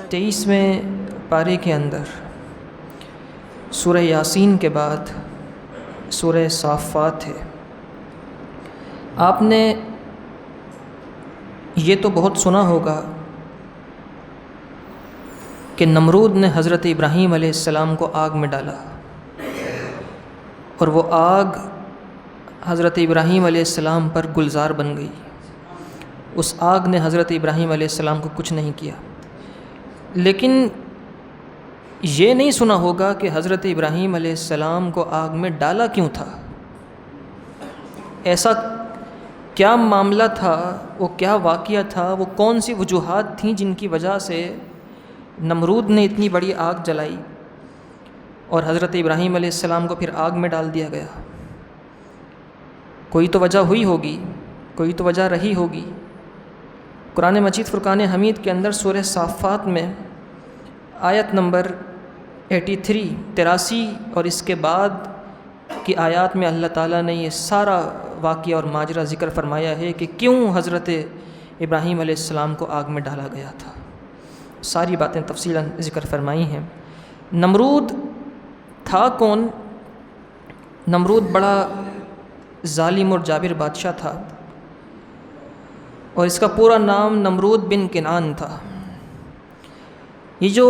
23ویں پارے کے اندر سورہ یاسین کے بعد سورہ صافات ہے۔ آپ نے یہ تو بہت سنا ہوگا کہ نمرود نے حضرت ابراہیم علیہ السلام کو آگ میں ڈالا، اور وہ آگ حضرت ابراہیم علیہ السلام پر گلزار بن گئی۔ اس آگ نے حضرت ابراہیم علیہ السلام کو کچھ نہیں کیا، لیکن یہ نہیں سنا ہوگا کہ حضرت ابراہیم علیہ السلام کو آگ میں ڈالا کیوں تھا، ایسا کیا معاملہ تھا، وہ کیا واقعہ تھا، وہ کون سی وجوہات تھیں جن کی وجہ سے نمرود نے اتنی بڑی آگ جلائی اور حضرت ابراہیم علیہ السلام کو پھر آگ میں ڈال دیا گیا۔ کوئی تو وجہ ہوئی ہوگی، کوئی تو وجہ رہی ہوگی۔ قرآن مجید فرقان حمید کے اندر سورہ صافات میں آیت نمبر 83 اور اس کے بعد کی آیات میں اللہ تعالیٰ نے یہ سارا واقعہ اور ماجرا ذکر فرمایا ہے کہ کیوں حضرت ابراہیم علیہ السلام کو آگ میں ڈالا گیا تھا۔ ساری باتیں تفصیلاً ذکر فرمائی ہیں۔ نمرود تھا کون؟ نمرود بڑا ظالم اور جابر بادشاہ تھا، اور اس کا پورا نام نمرود بن کنعان تھا۔ یہ جو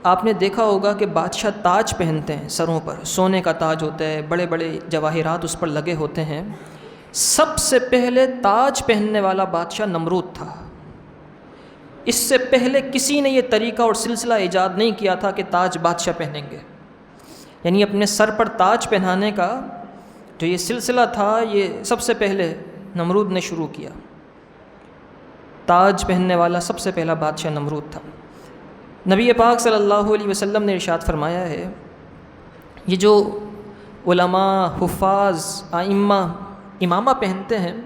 آپ نے دیکھا ہوگا کہ بادشاہ تاج پہنتے ہیں سروں پر، سونے کا تاج ہوتا ہے، بڑے بڑے جواہرات اس پر لگے ہوتے ہیں۔ سب سے پہلے تاج پہننے والا بادشاہ نمرود تھا۔ اس سے پہلے کسی نے یہ طریقہ اور سلسلہ ایجاد نہیں کیا تھا کہ تاج بادشاہ پہنیں گے، یعنی اپنے سر پر تاج پہنانے کا جو یہ سلسلہ تھا یہ سب سے پہلے نمرود نے شروع کیا۔ تاج پہننے والا سب سے پہلا بادشاہ نمرود تھا۔ نبی پاک صلی اللہ علیہ وسلم نے ارشاد فرمایا ہے، یہ جو علماء، حفاظ، ائمہ امامہ پہنتے ہیں،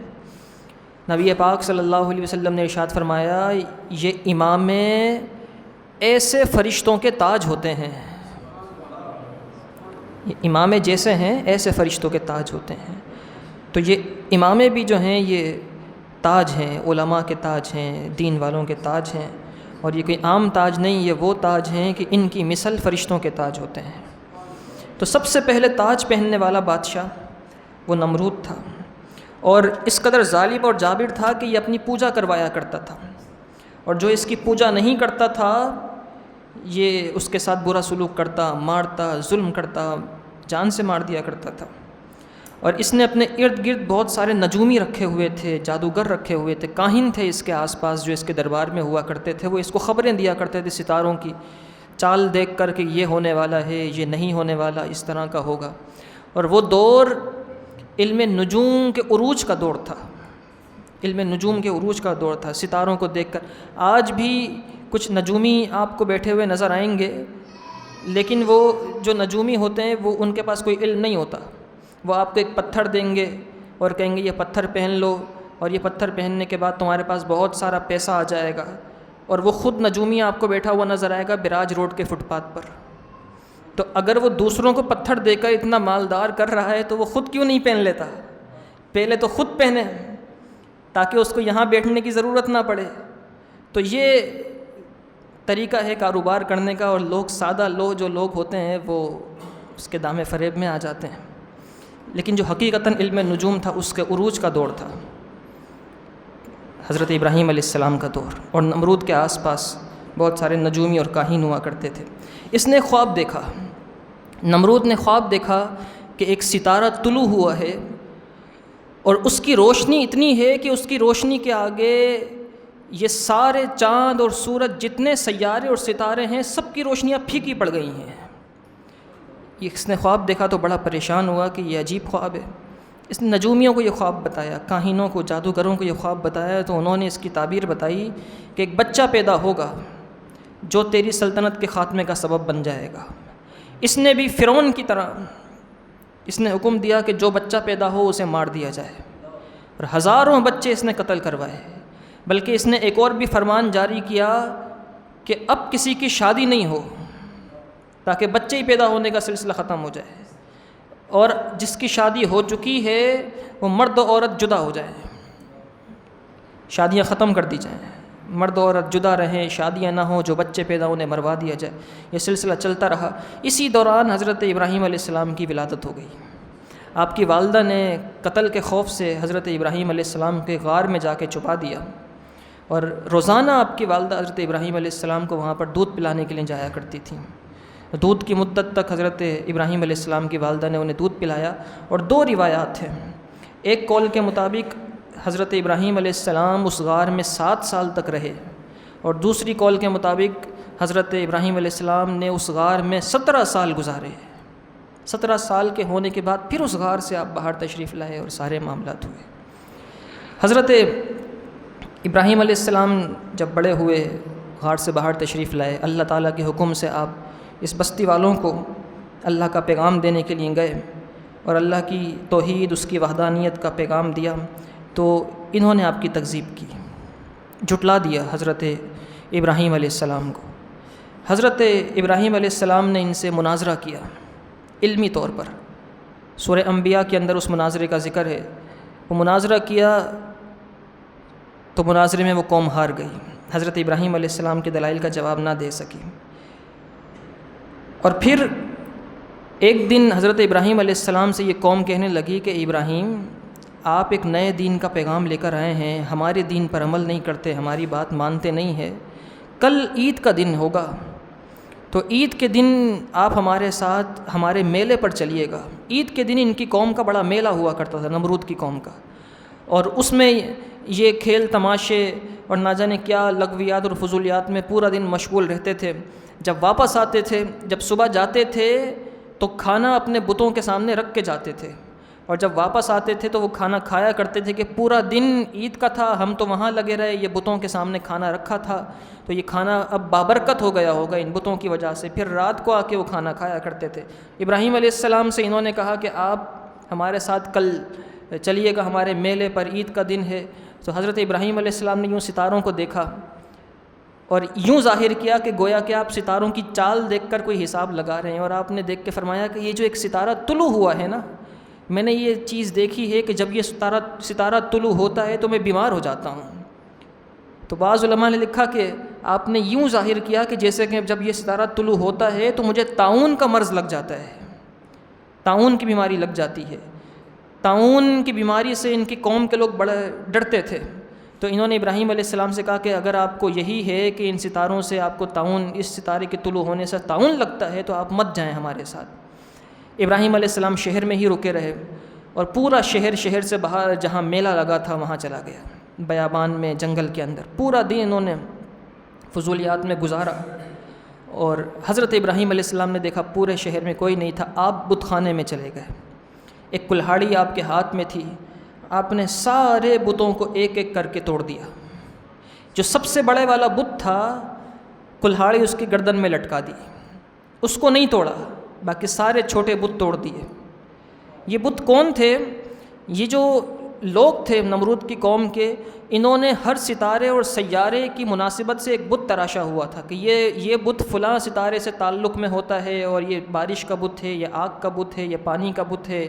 نبی پاک صلی اللہ علیہ وسلم نے ارشاد فرمایا یہ امامے ایسے فرشتوں کے تاج ہوتے ہیں، یہ امامے جیسے ہیں ایسے فرشتوں کے تاج ہوتے ہیں۔ تو یہ امامے بھی جو ہیں یہ تاج ہیں، علماء کے تاج ہیں، دین والوں کے تاج ہیں، اور یہ کوئی عام تاج نہیں، یہ وہ تاج ہیں کہ ان کی مثل فرشتوں کے تاج ہوتے ہیں۔ تو سب سے پہلے تاج پہننے والا بادشاہ وہ نمرود تھا، اور اس قدر ظالم اور جابر تھا کہ یہ اپنی پوجا کروایا کرتا تھا، اور جو اس کی پوجا نہیں کرتا تھا یہ اس کے ساتھ برا سلوک کرتا، مارتا، ظلم کرتا، جان سے مار دیا کرتا تھا۔ اور اس نے اپنے ارد گرد بہت سارے نجومی رکھے ہوئے تھے، جادوگر رکھے ہوئے تھے، کاہن تھے اس کے آس پاس جو اس کے دربار میں ہوا کرتے تھے۔ وہ اس کو خبریں دیا کرتے تھے ستاروں کی، چال دیکھ کر کہ یہ ہونے والا ہے، یہ نہیں ہونے والا، اس طرح کا ہوگا۔ اور وہ دور علم نجوم کے عروج کا دور تھا، علم نجوم کے عروج کا دور تھا، ستاروں کو دیکھ کر۔ آج بھی کچھ نجومی آپ کو بیٹھے ہوئے نظر آئیں گے، لیکن وہ جو نجومی ہوتے ہیں وہ ان کے پاس کوئی علم نہیں ہوتا، وہ آپ کو ایک پتھر دیں گے اور کہیں گے یہ پتھر پہن لو، اور یہ پتھر پہننے کے بعد تمہارے پاس بہت سارا پیسہ آ جائے گا، اور وہ خود نجومی آپ کو بیٹھا ہوا نظر آئے گا براج روڈ کے فٹ پاتھ پر۔ تو اگر وہ دوسروں کو پتھر دے کر اتنا مالدار کر رہا ہے تو وہ خود کیوں نہیں پہن لیتا؟ پہلے تو خود پہنے تاکہ اس کو یہاں بیٹھنے کی ضرورت نہ پڑے۔ تو یہ طریقہ ہے کاروبار کرنے کا، اور لوگ سادہ جو لوگ ہوتے ہیں وہ اس کے دام فریب میں آ جاتے ہیں۔ لیکن جو حقیقتاً علم نجوم تھا اس کے عروج کا دور تھا حضرت ابراہیم علیہ السلام کا دور، اور نمرود کے آس پاس بہت سارے نجومی اور کاہن ہوا کرتے تھے۔ اس نے خواب دیکھا، نمرود نے خواب دیکھا کہ ایک ستارہ طلوع ہوا ہے، اور اس کی روشنی اتنی ہے کہ اس کی روشنی کے آگے یہ سارے چاند اور سورج، جتنے سیارے اور ستارے ہیں، سب کی روشنیاں پھیکی پڑ گئی ہیں۔ اس نے خواب دیکھا تو بڑا پریشان ہوا کہ یہ عجیب خواب ہے۔ اس نے نجومیوں کو یہ خواب بتایا، کاہنوں کو، جادوگروں کو یہ خواب بتایا، تو انہوں نے اس کی تعبیر بتائی کہ ایک بچہ پیدا ہوگا جو تیری سلطنت کے خاتمے کا سبب بن جائے گا۔ اس نے بھی فرعون کی طرح اس نے حکم دیا کہ جو بچہ پیدا ہو اسے مار دیا جائے، اور ہزاروں بچے اس نے قتل کروائے۔ بلکہ اس نے ایک اور بھی فرمان جاری کیا کہ اب کسی کی شادی نہیں ہو، تاکہ بچے ہی پیدا ہونے کا سلسلہ ختم ہو جائے، اور جس کی شادی ہو چکی ہے وہ مرد و عورت جدا ہو جائے۔ شادیاں ختم کر دی جائیں، مرد و عورت جدا رہیں، شادیاں نہ ہوں، جو بچے پیدا انہیں مروا دیا جائے۔ یہ سلسلہ چلتا رہا۔ اسی دوران حضرت ابراہیم علیہ السلام کی ولادت ہو گئی۔ آپ کی والدہ نے قتل کے خوف سے حضرت ابراہیم علیہ السلام کے غار میں جا کے چھپا دیا، اور روزانہ آپ کی والدہ حضرت ابراہیم علیہ السلام کو وہاں پر دودھ پلانے کے لیے جایا کرتی تھیں۔ دودھ کی مدت تک حضرت ابراہیم علیہ السلام کی والدہ نے انہیں دودھ پلایا، اور دو روایات ہیں۔ ایک قول کے مطابق حضرت ابراہیم علیہ السلام اس غار میں 7 سال تک رہے، اور دوسری قول کے مطابق حضرت ابراہیم علیہ السلام نے اس غار میں 17 سال گزارے۔ 17 سال کے ہونے کے بعد پھر اس غار سے آپ باہر تشریف لائے اور سارے معاملات ہوئے۔ حضرت ابراہیم علیہ السلام جب بڑے ہوئے، غار سے باہر تشریف لائے، اللہ تعالیٰ کے حکم سے آپ اس بستی والوں کو اللہ کا پیغام دینے کے لیے گئے، اور اللہ کی توحید، اس کی وحدانیت کا پیغام دیا، تو انہوں نے آپ کی تکذیب کی، جھٹلا دیا حضرت ابراہیم علیہ السلام کو۔ حضرت ابراہیم علیہ السلام نے ان سے مناظرہ کیا علمی طور پر۔ سورہ انبیاء کے اندر اس مناظرے کا ذکر ہے۔ وہ مناظرہ کیا تو مناظرے میں وہ قوم ہار گئی، حضرت ابراہیم علیہ السلام کے دلائل کا جواب نہ دے سکی۔ اور پھر ایک دن حضرت ابراہیم علیہ السلام سے یہ قوم کہنے لگی کہ ابراہیم، آپ ایک نئے دین کا پیغام لے کر آئے ہیں، ہمارے دین پر عمل نہیں کرتے، ہماری بات مانتے نہیں ہیں، کل عید کا دن ہوگا، تو عید کے دن آپ ہمارے ساتھ ہمارے میلے پر چلیے گا۔ عید کے دن ان کی قوم کا بڑا میلہ ہوا کرتا تھا، نمرود کی قوم کا، اور اس میں یہ کھیل تماشے اور نہ جانے کیا لغویات اور فضولیات میں پورا دن مشغول رہتے تھے۔ جب واپس آتے تھے، جب صبح جاتے تھے تو کھانا اپنے بتوں کے سامنے رکھ کے جاتے تھے، اور جب واپس آتے تھے تو وہ کھانا کھایا کرتے تھے کہ پورا دن عید کا تھا، ہم تو وہاں لگے رہے، یہ بتوں کے سامنے کھانا رکھا تھا، تو یہ کھانا اب بابرکت ہو گیا ہوگا ان بتوں کی وجہ سے۔ پھر رات کو آ کے وہ کھانا کھایا کرتے تھے۔ ابراہیم علیہ السلام سے انہوں نے کہا کہ آپ ہمارے ساتھ کل چلیے گا ہمارے میلے پر، عید کا دن ہے۔ تو حضرت ابراہیم علیہ السلام نے یوں ستاروں کو دیکھا اور یوں ظاہر کیا کہ گویا کہ آپ ستاروں کی چال دیکھ کر کوئی حساب لگا رہے ہیں، اور آپ نے دیکھ کے فرمایا کہ یہ جو ایک ستارہ طلوع ہوا ہے نا، میں نے یہ چیز دیکھی ہے کہ جب یہ ستارہ طلوع ہوتا ہے تو میں بیمار ہو جاتا ہوں۔ تو بعض علماء نے لکھا کہ آپ نے یوں ظاہر کیا کہ جیسے کہ جب یہ ستارہ طلوع ہوتا ہے تو مجھے طاعون کا مرض لگ جاتا ہے، طاعون کی بیماری لگ جاتی ہے۔ طاعون کی بیماری سے ان کی قوم کے لوگ بڑے ڈرتے تھے، تو انہوں نے ابراہیم علیہ السلام سے کہا کہ اگر آپ کو یہی ہے کہ ان ستاروں سے آپ کو طاعون، اس ستارے کے طلوع ہونے سے طاعون لگتا ہے، تو آپ مت جائیں ہمارے ساتھ۔ ابراہیم علیہ السلام شہر میں ہی رکے رہے، اور پورا شہر سے باہر جہاں میلہ لگا تھا وہاں چلا گیا، بیابان میں، جنگل کے اندر پورا دن انہوں نے فضولیات میں گزارا۔ اور حضرت ابراہیم علیہ السلام نے دیکھا پورے شہر میں کوئی نہیں تھا، آپ بت خانے میں چلے گئے۔ ایک کلہاڑی آپ کے ہاتھ میں تھی، آپ نے سارے بتوں کو ایک ایک کر کے توڑ دیا۔ جو سب سے بڑے والا بت تھا، کلہاڑی اس کی گردن میں لٹکا دی، اس کو نہیں توڑا، باقی سارے چھوٹے بت توڑ دیے۔ یہ بت کون تھے؟ یہ جو لوگ تھے نمرود کی قوم کے، انہوں نے ہر ستارے اور سیارے کی مناسبت سے ایک بت تراشا ہوا تھا کہ یہ بت فلاں ستارے سے تعلق میں ہوتا ہے، اور یہ بارش کا بت ہے، یہ آگ کا بت ہے، یہ پانی کا بت ہے،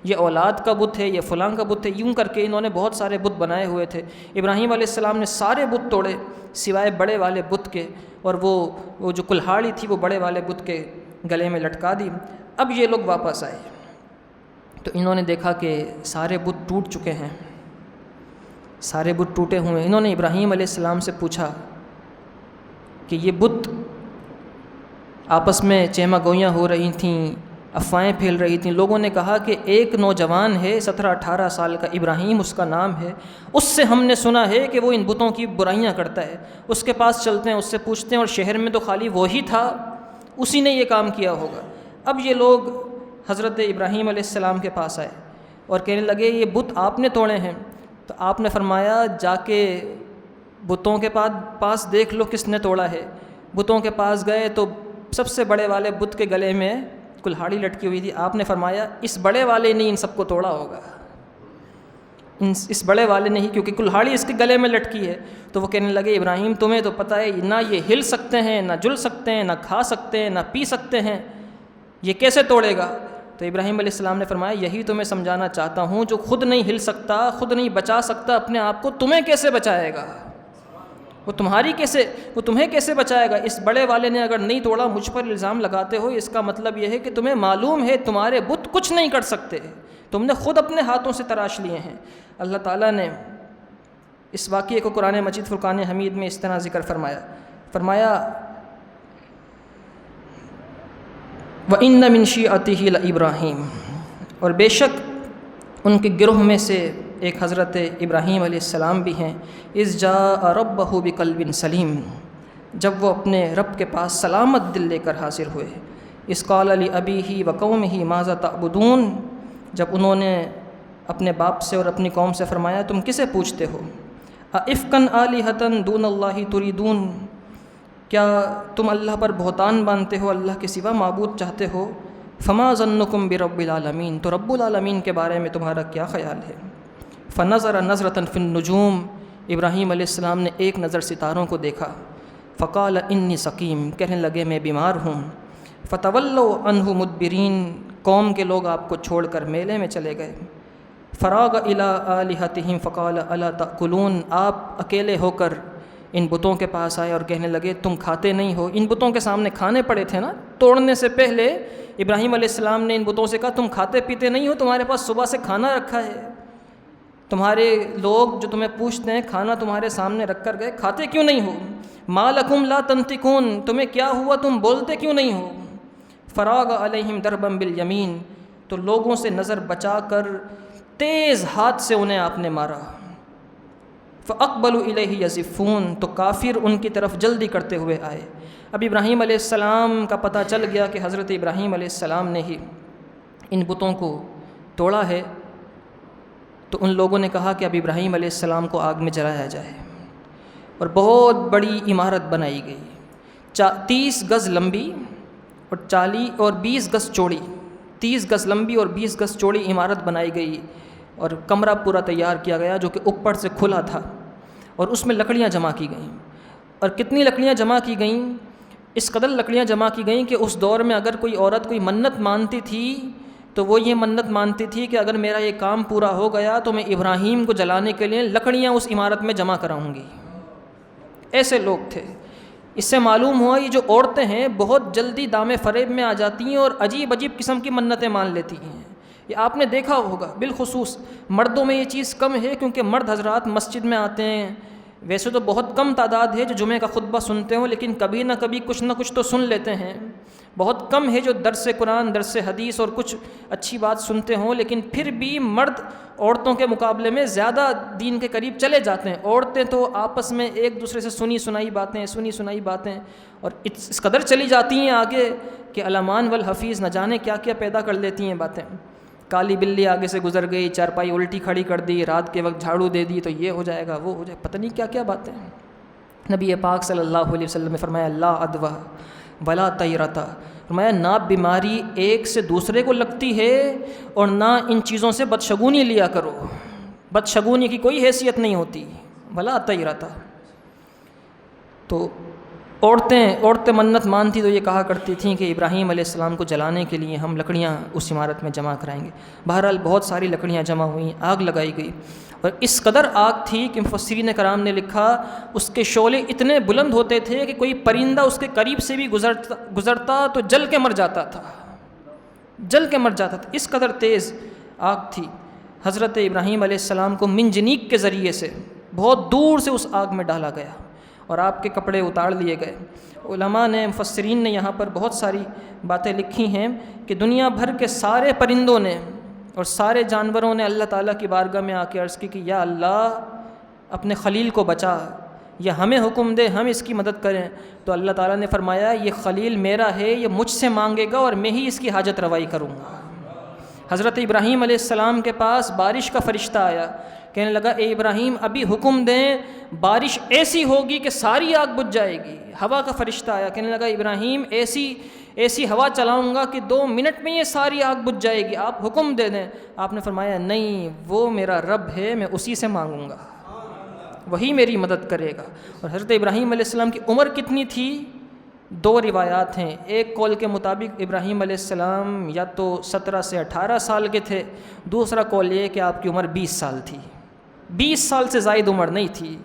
یہ اولاد کا بت ہے، یہ فلاں کا بت ہے۔ یوں کر کے انہوں نے بہت سارے بت بنائے ہوئے تھے۔ ابراہیم علیہ السلام نے سارے بت توڑے سوائے بڑے والے بت کے، اور وہ جو کلہاڑی تھی وہ بڑے والے بت کے گلے میں لٹکا دی۔ اب یہ لوگ واپس آئے تو انہوں نے دیکھا کہ سارے بت ٹوٹ چکے ہیں، سارے بت ٹوٹے ہوئے۔ انہوں نے ابراہیم علیہ السلام سے پوچھا کہ یہ بت آپس میں چہمہ گوئیاں ہو رہی تھیں، افواہیں پھیل رہی تھیں۔ لوگوں نے کہا کہ ایک نوجوان ہے 17-18 سال کا، ابراہیم اس کا نام ہے، اس سے ہم نے سنا ہے کہ وہ ان بتوں کی برائیاں کرتا ہے، اس کے پاس چلتے ہیں، اس سے پوچھتے ہیں، اور شہر میں تو خالی وہی تھا، اسی نے یہ کام کیا ہوگا۔ اب یہ لوگ حضرت ابراہیم علیہ السلام کے پاس آئے اور کہنے لگے یہ بت آپ نے توڑے ہیں؟ تو آپ نے فرمایا جا کے بتوں کے پاس دیکھ لو کس نے توڑا ہے۔ بتوں کے پاس گئے تو سب سے بڑے والے بت کے گلے میں کلہاڑی لٹکی ہوئی تھی۔ آپ نے فرمایا اس بڑے والے نے ان سب کو توڑا ہوگا، اس بڑے والے نے ہی، کیونکہ کلہاڑی اس کے گلے میں لٹکی ہے۔ تو وہ کہنے لگے ابراہیم تمہیں تو پتہ ہے نہ یہ ہل سکتے ہیں، نہ جل سکتے ہیں، نہ کھا سکتے ہیں، نہ پی سکتے ہیں، یہ کیسے توڑے گا؟ تو تو ابراہیم علیہ السلام نے فرمایا یہی تو میں سمجھانا چاہتا ہوں، جو خود نہیں ہل سکتا، خود نہیں بچا سکتا اپنے آپ کو، تمہیں کیسے بچائے گا؟ وہ تمہیں کیسے بچائے گا؟ اس بڑے والے نے اگر نہیں توڑا، مجھ پر الزام لگاتے ہو، اس کا مطلب یہ ہے کہ تمہیں معلوم ہے تمہارے بت کچھ نہیں کر سکتے، تم نے خود اپنے ہاتھوں سے تراش لیے ہیں۔ اللہ تعالیٰ نے اس واقعے کو قرآن مجید فرقان حمید میں اس طرح ذکر فرمایا وَإِنَّ مِن شِيعَتِهِ لَإِبْرَاهِيمَ، اور بے شک ان کے گروہ میں سے ایک حضرت ابراہیم علیہ السلام بھی ہیں، اذ جاء ربہ بقلب سلیم، جب وہ اپنے رب کے پاس سلامت دل لے کر حاضر ہوئے، اذ قال لأبیہ وقومہ ماذا تعبدون، جب انہوں نے اپنے باپ سے اور اپنی قوم سے فرمایا تم کسے پوچھتے ہو، اَإِفْكًا آلِهَةً دُونَ اللَّهِ تُرِيدُونَ، کیا تم اللہ پر بہتان باندھتے ہو، اللہ کے سوا معبود چاہتے ہو، فما ظنکم برب العالمین، تو رب العالمین کے بارے میں تمہارا کیا خیال ہے؟ فنظر نظرۃ فی النجوم، ابراہیم علیہ السلام نے ایک نظر ستاروں کو دیکھا، فقال انی سقیم، کہنے لگے میں بیمار ہوں، فتولوا عنہ مدبرین، قوم کے لوگ آپ کو چھوڑ کر میلے میں چلے گئے، فراغ الی آلہتہم فقال الا تأکلون، آپ اکیلے ہو کر ان بتوں کے پاس آئے اور کہنے لگے تم کھاتے نہیں ہو، ان بتوں کے سامنے کھانے پڑے تھے نا، توڑنے سے پہلے ابراہیم علیہ السلام نے ان بتوں سے کہا تم کھاتے پیتے نہیں ہو، تمہارے پاس صبح سے کھانا رکھا ہے، تمہارے لوگ جو تمہیں پوچھتے ہیں کھانا تمہارے سامنے رکھ کر گئے، کھاتے کیوں نہیں ہو؟ ما لکم لا تنطقون، تمہیں کیا ہوا، تم بولتے کیوں نہیں ہو؟ فراغ علیہم ضربا بالیمین، تو لوگوں سے نظر بچا کر تیز ہاتھ سے انہیں آپ نے مارا، فاقبلوا الیہ یزفون، تو کافر ان کی طرف جلدی کرتے ہوئے آئے۔ اب ابراہیم علیہ السلام کا پتہ چل گیا کہ حضرت ابراہیم علیہ السلام نے ہی ان بتوں کو توڑا ہے، تو ان لوگوں نے کہا کہ اب ابراہیم علیہ السلام کو آگ میں جلایا جائے، اور بہت بڑی عمارت بنائی گئی، 30 گز لمبی اور 20 گز چوڑی، 30 گز لمبی اور 20 گز چوڑی عمارت بنائی گئی، اور کمرہ پورا تیار کیا گیا جو کہ اوپر سے کھلا تھا، اور اس میں لکڑیاں جمع کی گئیں، اور کتنی لکڑیاں جمع کی گئیں، اس قدر لکڑیاں جمع کی گئیں کہ اس دور میں اگر کوئی عورت کوئی منت مانتی تھی تو وہ یہ منت مانتی تھی کہ اگر میرا یہ کام پورا ہو گیا تو میں ابراہیم کو جلانے کے لیے لکڑیاں اس عمارت میں جمع کراؤں گی، ایسے لوگ تھے۔ اس سے معلوم ہوا یہ جو عورتیں ہیں بہت جلدی دام فریب میں آ جاتی ہیں اور عجیب عجیب قسم کی منتیں مان لیتی ہیں، یہ آپ نے دیکھا ہوگا، بالخصوص مردوں میں یہ چیز کم ہے کیونکہ مرد حضرات مسجد میں آتے ہیں، ویسے تو بہت کم تعداد ہے جو جمعہ کا خطبہ سنتے ہوں، لیکن کبھی نہ کبھی کچھ نہ کچھ تو سن لیتے ہیں، بہت کم ہے جو درس قرآن، درس حدیث اور کچھ اچھی بات سنتے ہوں، لیکن پھر بھی مرد عورتوں کے مقابلے میں زیادہ دین کے قریب چلے جاتے ہیں، عورتیں تو آپس میں ایک دوسرے سے سنی سنائی باتیں اور اس قدر چلی جاتی ہیں آگے کہ الامان والحفیظ نہ جانے کیا کیا پیدا کر لیتی ہیں باتیں، کالی بلی آگے سے گزر گئی، چارپائی الٹی کھڑی کر دی، رات کے وقت جھاڑو دے دی تو یہ ہو جائے گا وہ ہو جائے، پتہ نہیں کیا کیا باتیں۔ نبی پاک صلی اللہ علیہ وسلم نے فرمایا لا عدوہ ولا طیرتا، فرمایا نہ بیماری ایک سے دوسرے کو لگتی ہے اور نہ ان چیزوں سے بدشگونی لیا کرو، بدشگونی کی کوئی حیثیت نہیں ہوتی، ولا طیرتا۔ تو عورتیں منت مانتی تو یہ کہا کرتی تھیں کہ ابراہیم علیہ السلام کو جلانے کے لیے ہم لکڑیاں اس عمارت میں جمع کرائیں گے۔ بہرحال بہت ساری لکڑیاں جمع ہوئیں، آگ لگائی گئی، اور اس قدر آگ تھی کہ مفسرین کرام نے لکھا اس کے شعلے اتنے بلند ہوتے تھے کہ کوئی پرندہ اس کے قریب سے بھی گزرتا تو جل کے مر جاتا تھا، اس قدر تیز آگ تھی۔ حضرت ابراہیم علیہ السلام کو منجنیق کے ذریعے سے بہت دور سے اس آگ میں ڈالا گیا اور آپ کے کپڑے اتار لیے گئے۔ علماء نے، مفسرین نے یہاں پر بہت ساری باتیں لکھی ہیں کہ دنیا بھر کے سارے پرندوں نے اور سارے جانوروں نے اللہ تعالیٰ کی بارگاہ میں آ کے عرض کی کہ یا اللہ اپنے خلیل کو بچا، یا ہمیں حکم دے ہم اس کی مدد کریں، تو اللہ تعالیٰ نے فرمایا یہ خلیل میرا ہے، یہ مجھ سے مانگے گا اور میں ہی اس کی حاجت روائی کروں گا۔ حضرت ابراہیم علیہ السلام کے پاس بارش کا فرشتہ آیا، کہنے لگا اے ابراہیم ابھی حکم دیں، بارش ایسی ہوگی کہ ساری آگ بجھ جائے گی۔ ہوا کا فرشتہ آیا، کہنے لگا ابراہیم ایسی ہوا چلاؤں گا کہ 2 منٹ میں یہ ساری آگ بجھ جائے گی، آپ حکم دے دیں۔ آپ نے فرمایا نہیں، وہ میرا رب ہے، میں اسی سے مانگوں گا، وہی میری مدد کرے گا۔ اور حضرت ابراہیم علیہ السلام کی عمر کتنی تھی؟ دو روایات ہیں، ایک قول کے مطابق ابراہیم علیہ السلام یا تو 17 سے 18 سال کے تھے، دوسرا قول یہ کہ آپ کی عمر 20 سال تھی، 20 سال سے زائد عمر نہیں تھی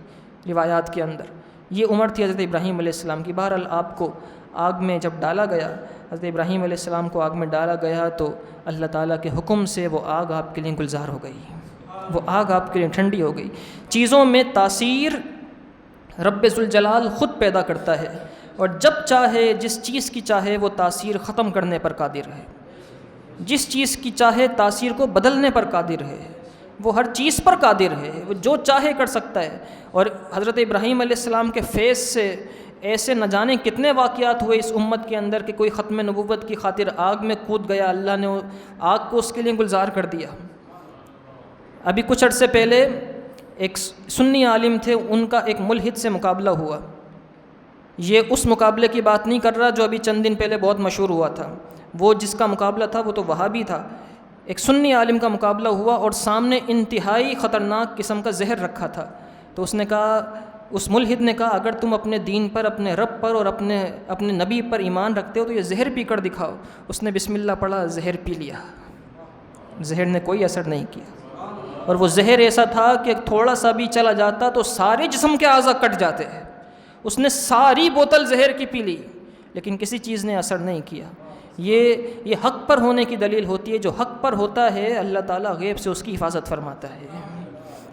روایات کے اندر، یہ عمر تھی حضرت ابراہیم علیہ السلام کی۔ بہرحال آپ کو آگ میں جب ڈالا گیا، حضرت ابراہیم علیہ السلام کو آگ میں ڈالا گیا تو اللہ تعالیٰ کے حکم سے وہ آگ آپ کے لیے گلزار ہو گئی، وہ آگ آپ کے لیے ٹھنڈی ہو گئی۔ چیزوں میں تاثیر رب ذوالجلال خود پیدا کرتا ہے، اور جب چاہے جس چیز کی چاہے وہ تاثیر ختم کرنے پر قادر ہے، جس چیز کی چاہے تاثیر کو بدلنے پر قادر ہے، وہ ہر چیز پر قادر ہے، وہ جو چاہے کر سکتا ہے۔ اور حضرت ابراہیم علیہ السلام کے فیض سے ایسے نہ جانے کتنے واقعات ہوئے اس امت کے اندر کہ کوئی ختم نبوت کی خاطر آگ میں کود گیا، اللہ نے آگ کو اس کے لیے گلزار کر دیا۔ ابھی کچھ عرصے پہلے ایک سنی عالم تھے، ان کا ایک ملحد سے مقابلہ ہوا۔ یہ اس مقابلے کی بات نہیں کر رہا جو ابھی چند دن پہلے بہت مشہور ہوا تھا، وہ جس کا مقابلہ تھا وہ تو وہابی تھا۔ ایک سنی عالم کا مقابلہ ہوا اور سامنے انتہائی خطرناک قسم کا زہر رکھا تھا، تو اس نے کہا، اس ملحد نے کہا، اگر تم اپنے دین پر، اپنے رب پر اور اپنے نبی پر ایمان رکھتے ہو تو یہ زہر پی کر دکھاؤ۔ اس نے بسم اللہ پڑھا، زہر پی لیا، زہر نے کوئی اثر نہیں کیا، اور وہ زہر ایسا تھا کہ تھوڑا سا بھی چلا جاتا تو سارے جسم کے اعضاء کٹ جاتے ہیں۔ اس نے ساری بوتل زہر کی پی لی لیکن کسی چیز نے اثر نہیں کیا۔ یہ حق پر ہونے کی دلیل ہوتی ہے، جو حق پر ہوتا ہے اللہ تعالیٰ غیب سے اس کی حفاظت فرماتا ہے۔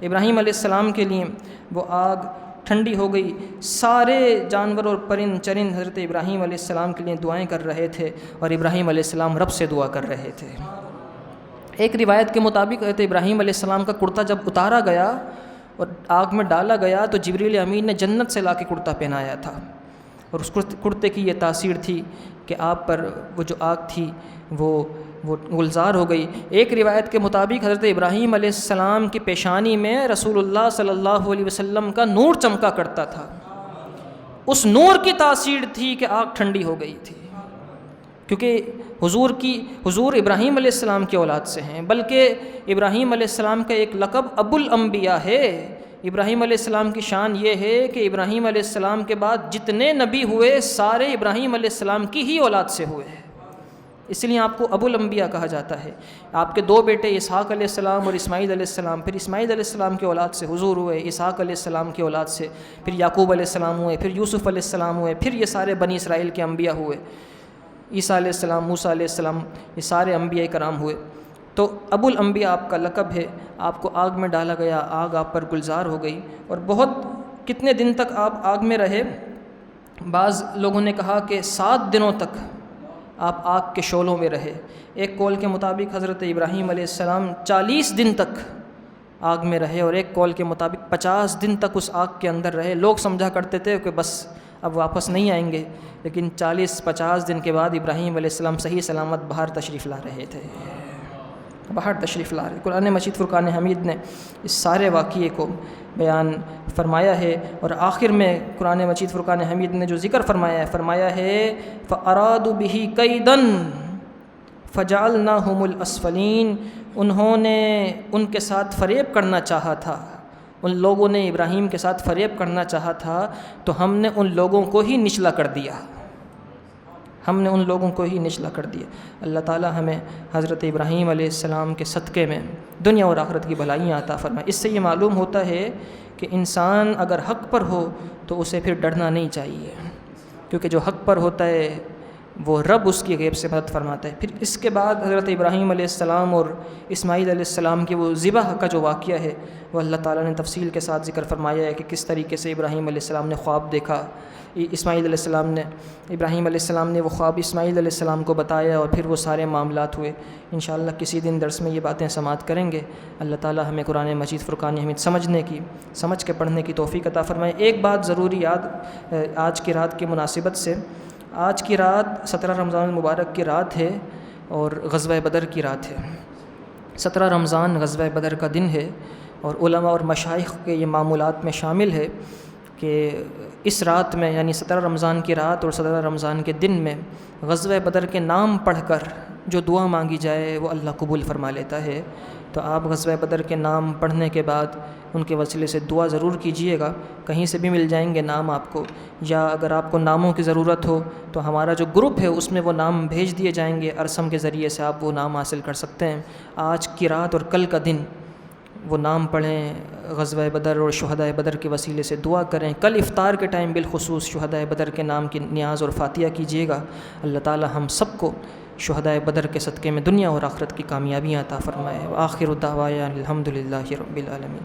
ابراہیم علیہ السلام کے لیے وہ آگ ٹھنڈی ہو گئی، سارے جانور اور پرند چرند حضرت ابراہیم علیہ السلام کے لیے دعائیں کر رہے تھے، اور ابراہیم علیہ السلام رب سے دعا کر رہے تھے۔ ایک روایت کے مطابق حضرت ابراہیم علیہ السلام کا کرتا جب اتارا گیا اور آگ میں ڈالا گیا تو جبریل امین نے جنت سے لا کے کرتا پہنایا تھا، اور اس کرتے کی یہ تاثیر تھی کہ آپ پر وہ جو آگ تھی وہ گلزار ہو گئی۔ ایک روایت کے مطابق حضرت ابراہیم علیہ السلام کی پیشانی میں رسول اللہ صلی اللہ علیہ وسلم کا نور چمکا کرتا تھا، اس نور کی تاثیر تھی کہ آگ ٹھنڈی ہو گئی تھی، کیونکہ حضور ابراہیم علیہ السلام کی اولاد سے ہیں، بلکہ ابراہیم علیہ السلام کا ایک لقب ابو الانبیاء ہے۔ ابراہیم علیہ السلام کی شان یہ ہے کہ ابراہیم علیہ السلام کے بعد جتنے نبی ہوئے سارے ابراہیم علیہ السلام کی ہی اولاد سے ہوئے ہیں، اس لیے آپ کو ابو الانبیاء کہا جاتا ہے۔ آپ کے دو بیٹے اسحاق علیہ السلام اور اسماعیل علیہ السلام، پھر اسماعیل علیہ السلام کی اولاد سے حضور ہوئے، اسحاق علیہ السلام کی اولاد سے پھر یعقوب علیہ السلام ہوئے، پھر یوسف علیہ السلام ہوئے، پھر یہ سارے بنی اسرائیل کے انبیاء ہوئے، عیسیٰ علیہ السلام، موسیٰ علیہ السلام، یہ سارے انبیاء کرام ہوئے۔ تو ابو الانبیاء آپ کا لقب ہے۔ آپ کو آگ میں ڈالا گیا، آگ آپ پر گلزار ہو گئی، اور بہت کتنے دن تک آپ آگ میں رہے؟ بعض لوگوں نے کہا کہ 7 دنوں تک آپ آگ کے شعلوں میں رہے۔ ایک قول کے مطابق حضرت ابراہیم علیہ السلام 40 دن تک آگ میں رہے، اور ایک قول کے مطابق 50 دن تک اس آگ کے اندر رہے۔ لوگ سمجھا کرتے تھے کہ بس اب واپس نہیں آئیں گے، لیکن 40-50 دن کے بعد ابراہیم علیہ السلام صحیح سلامت باہر تشریف لا رہے تھے، باہر تشریف لا رہے۔ قرآن مجید فرقان حمید نے اس سارے واقعے کو بیان فرمایا ہے، اور آخر میں قرآن مجید فرقان حمید نے جو ذکر فرمایا ہے فَأَرَادُوا بِهِ كَيْدًا فَجَعَلْنَاهُمُ الْأَسْفَلِينَ، انہوں نے ان کے ساتھ فریب کرنا چاہا تھا، ان لوگوں نے ابراہیم کے ساتھ فریب کرنا چاہا تھا تو ہم نے ان لوگوں کو ہی نچلا کر دیا، ہم نے ان لوگوں کو ہی نچلا کر دیا۔ اللہ تعالی ہمیں حضرت ابراہیم علیہ السلام کے صدقے میں دنیا اور آخرت کی بھلائیاں عطا فرمائے۔ اس سے یہ معلوم ہوتا ہے کہ انسان اگر حق پر ہو تو اسے پھر ڈرنا نہیں چاہیے، کیونکہ جو حق پر ہوتا ہے وہ رب اس کی غیب سے مدد فرماتا ہے۔ پھر اس کے بعد حضرت ابراہیم علیہ السلام اور اسماعیل علیہ السلام کی وہ ذبح کا جو واقعہ ہے وہ اللہ تعالیٰ نے تفصیل کے ساتھ ذکر فرمایا ہے کہ کس طریقے سے ابراہیم علیہ السلام نے خواب دیکھا، ابراہیم علیہ السلام نے وہ خواب اسماعیل علیہ السلام کو بتایا، اور پھر وہ سارے معاملات ہوئے۔ انشاءاللہ کسی دن درس میں یہ باتیں سماعت کریں گے۔ اللہ تعالیٰ ہمیں قرآن مجید فرقان حمید سمجھ کے پڑھنے کی توفیق عطا فرمائے۔ ایک بات ضروری یاد آج کی رات کی مناسبت سے، آج کی رات 17 رمضان المبارک کی رات ہے اور غزوہ بدر کی رات ہے۔ 17 رمضان غزوہ بدر کا دن ہے، اور علماء اور مشائخ کے یہ معمولات میں شامل ہے کہ اس رات میں یعنی 17 رمضان کی رات اور 17 رمضان کے دن میں غزوہ بدر کے نام پڑھ کر جو دعا مانگی جائے وہ اللہ قبول فرما لیتا ہے۔ تو آپ غزوہ بدر کے نام پڑھنے کے بعد ان کے وسیلے سے دعا ضرور کیجیے گا، کہیں سے بھی مل جائیں گے نام آپ کو، یا اگر آپ کو ناموں کی ضرورت ہو تو ہمارا جو گروپ ہے اس میں وہ نام بھیج دیے جائیں گے، ارسم کے ذریعے سے آپ وہ نام حاصل کر سکتے ہیں۔ آج کی رات اور کل کا دن وہ نام پڑھیں، غزوہ بدر اور شہدائے بدر کے وسیلے سے دعا کریں۔ کل افطار کے ٹائم بالخصوص شہدائے بدر کے نام کی نیاز اور فاتحہ کیجیے گا۔ اللہ تعالی ہم سب کو شہدائے بدر کے صدقے میں دنیا اور آخرت کی کامیابیاں عطا فرمائے۔ وآخر دعوانا الحمد للہ رب العالمین۔